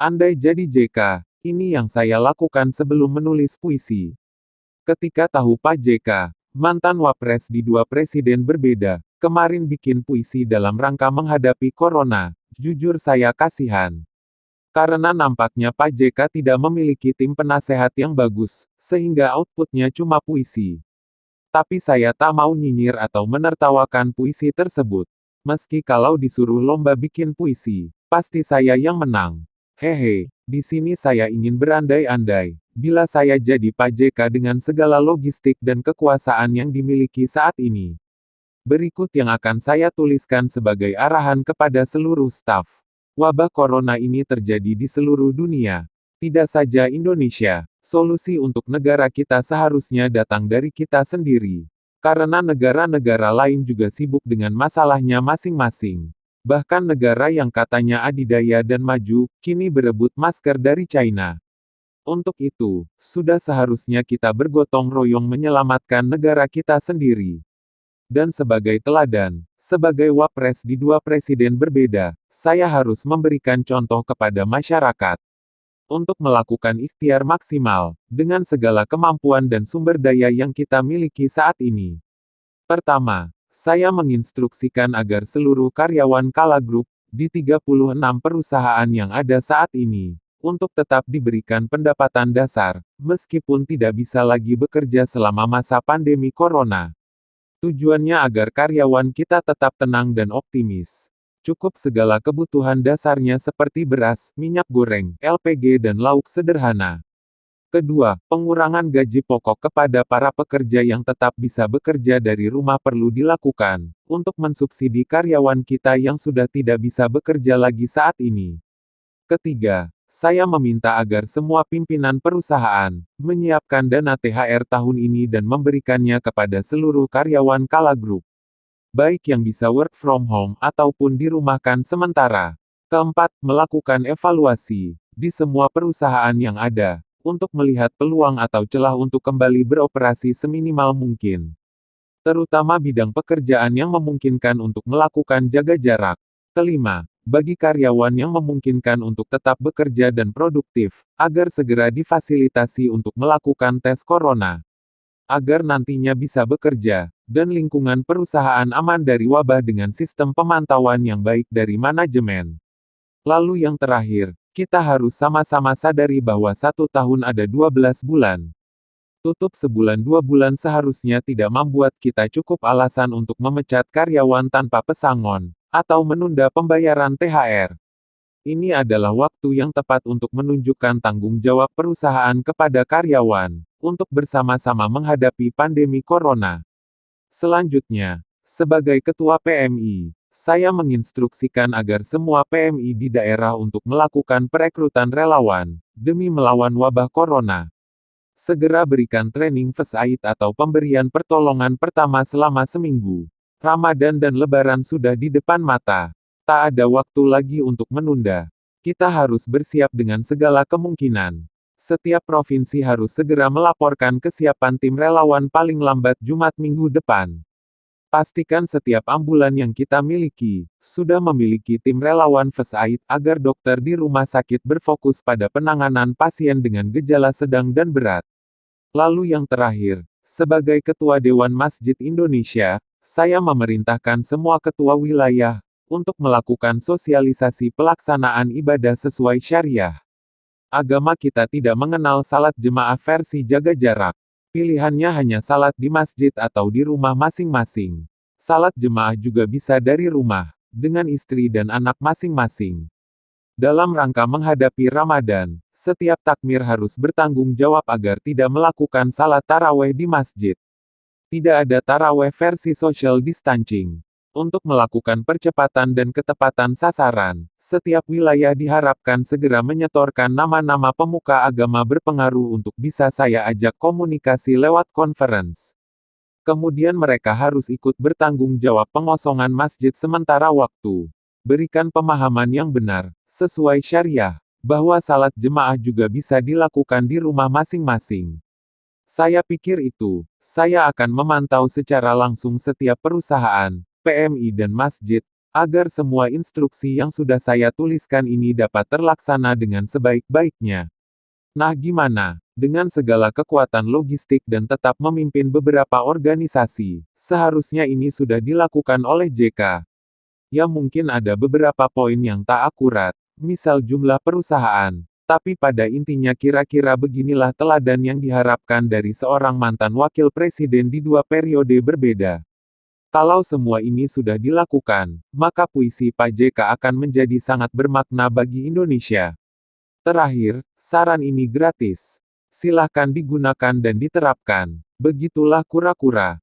Andai jadi JK, ini yang saya lakukan sebelum menulis puisi. Ketika tahu Pak JK, mantan wapres di dua presiden berbeda, kemarin bikin puisi dalam rangka menghadapi corona, jujur saya kasihan. Karena nampaknya Pak JK tidak memiliki tim penasehat yang bagus, sehingga outputnya cuma puisi. Tapi saya tak mau nyinyir atau menertawakan puisi tersebut. Meski kalau disuruh lomba bikin puisi, pasti saya yang menang. Hehe, di sini saya ingin berandai-andai, bila saya jadi Pak JK dengan segala logistik dan kekuasaan yang dimiliki saat ini. Berikut yang akan saya tuliskan sebagai arahan kepada seluruh staf. Wabah corona ini terjadi di seluruh dunia, tidak saja Indonesia. Solusi untuk negara kita seharusnya datang dari kita sendiri. Karena negara-negara lain juga sibuk dengan masalahnya masing-masing. Bahkan negara yang katanya adidaya dan maju, kini berebut masker dari China. Untuk itu, sudah seharusnya kita bergotong royong menyelamatkan negara kita sendiri. Dan sebagai teladan, sebagai wapres di dua presiden berbeda, saya harus memberikan contoh kepada masyarakat. Untuk melakukan ikhtiar maksimal, dengan segala kemampuan dan sumber daya yang kita miliki saat ini. Pertama, saya menginstruksikan agar seluruh karyawan Kala Group, di 36 perusahaan yang ada saat ini, untuk tetap diberikan pendapatan dasar, meskipun tidak bisa lagi bekerja selama masa pandemi corona. Tujuannya agar karyawan kita tetap tenang dan optimis. Cukup segala kebutuhan dasarnya seperti beras, minyak goreng, LPG dan lauk sederhana. Kedua, pengurangan gaji pokok kepada para pekerja yang tetap bisa bekerja dari rumah perlu dilakukan, untuk mensubsidi karyawan kita yang sudah tidak bisa bekerja lagi saat ini. Ketiga, saya meminta agar semua pimpinan perusahaan, menyiapkan dana THR tahun ini dan memberikannya kepada seluruh karyawan Kala Group. Baik yang bisa work from home ataupun dirumahkan sementara. Keempat, melakukan evaluasi, di semua perusahaan yang ada, untuk melihat peluang atau celah untuk kembali beroperasi seminimal mungkin. Terutama bidang pekerjaan yang memungkinkan untuk melakukan jaga jarak. Kelima, bagi karyawan yang memungkinkan untuk tetap bekerja dan produktif, agar segera difasilitasi untuk melakukan tes corona. Agar nantinya bisa bekerja, dan lingkungan perusahaan aman dari wabah dengan sistem pemantauan yang baik dari manajemen. Lalu yang terakhir, kita harus sama-sama sadari bahwa 1 tahun ada 12 bulan. Tutup sebulan 2 bulan seharusnya tidak membuat kita cukup alasan untuk memecat karyawan tanpa pesangon, atau menunda pembayaran THR. Ini adalah waktu yang tepat untuk menunjukkan tanggung jawab perusahaan kepada karyawan, untuk bersama-sama menghadapi pandemi corona. Selanjutnya, sebagai Ketua PMI, saya menginstruksikan agar semua PMI di daerah untuk melakukan perekrutan relawan, demi melawan wabah corona. Segera berikan training first aid atau pemberian pertolongan pertama selama seminggu. Ramadan dan Lebaran sudah di depan mata. Tak ada waktu lagi untuk menunda. Kita harus bersiap dengan segala kemungkinan. Setiap provinsi harus segera melaporkan kesiapan tim relawan paling lambat Jumat minggu depan. Pastikan setiap ambulan yang kita miliki, sudah memiliki tim relawan first aid, agar dokter di rumah sakit berfokus pada penanganan pasien dengan gejala sedang dan berat. Lalu yang terakhir, sebagai Ketua Dewan Masjid Indonesia, saya memerintahkan semua ketua wilayah, untuk melakukan sosialisasi pelaksanaan ibadah sesuai syariah. Agama kita tidak mengenal salat jemaah versi jaga jarak. Pilihannya hanya salat di masjid atau di rumah masing-masing. Salat jemaah juga bisa dari rumah, dengan istri dan anak masing-masing. Dalam rangka menghadapi Ramadan, setiap takmir harus bertanggung jawab agar tidak melakukan salat taraweh di masjid. Tidak ada taraweh versi social distancing. Untuk melakukan percepatan dan ketepatan sasaran, setiap wilayah diharapkan segera menyetorkan nama-nama pemuka agama berpengaruh untuk bisa saya ajak komunikasi lewat conference. Kemudian mereka harus ikut bertanggung jawab pengosongan masjid sementara waktu. Berikan pemahaman yang benar, sesuai syariah, bahwa salat jemaah juga bisa dilakukan di rumah masing-masing. Saya pikir itu, saya akan memantau secara langsung setiap perusahaan, PMI dan masjid, Agar semua instruksi yang sudah saya tuliskan ini dapat terlaksana dengan sebaik-baiknya. Nah gimana? Dengan segala kekuatan logistik dan tetap memimpin beberapa organisasi, seharusnya ini sudah dilakukan oleh JK. Ya mungkin ada beberapa poin yang tak akurat, misal jumlah perusahaan. Tapi pada intinya kira-kira beginilah teladan yang diharapkan dari seorang mantan wakil presiden di dua periode berbeda. Kalau semua ini sudah dilakukan, maka puisi Pak JK akan menjadi sangat bermakna bagi Indonesia. Terakhir, saran ini gratis. Silahkan digunakan dan diterapkan. Begitulah kura-kura.